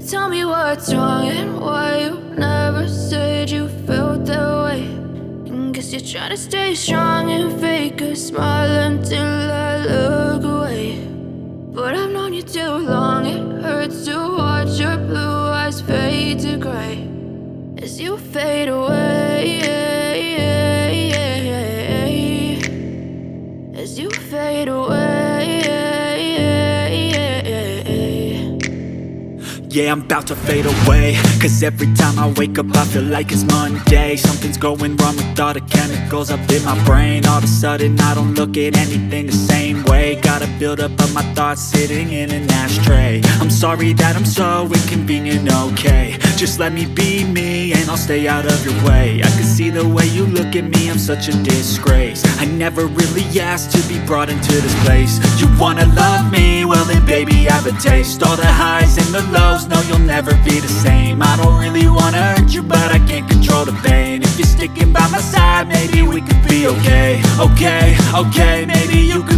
Tell me what's wrong and why you never said you felt that way. And guess you're trying to stay strong and fake a smile until I look away. But I've known you too long, it hurts to watch your blue eyes fade to gray as you fade away, as you fade away. Yeah, I'm about to fade away, cause every time I wake up I feel like it's Monday. Something's going wrong with all the chemicals up in my brain. All of a sudden I don't look at anything the same way. Gotta build up of my thoughts sitting in an ashtray. I'm sorry that I'm so inconvenient, okay. Just let me be me and I'll stay out of your way. I can see the way you look at me, I'm such a disgrace. I never really asked to be brought into this place. You wanna love me? Well then baby I have a taste. All the highs and the lows, no you'll never be the same. I don't really wanna hurt you but I can't control the pain. If you're sticking by my side maybe we could be okay. Okay, maybe you could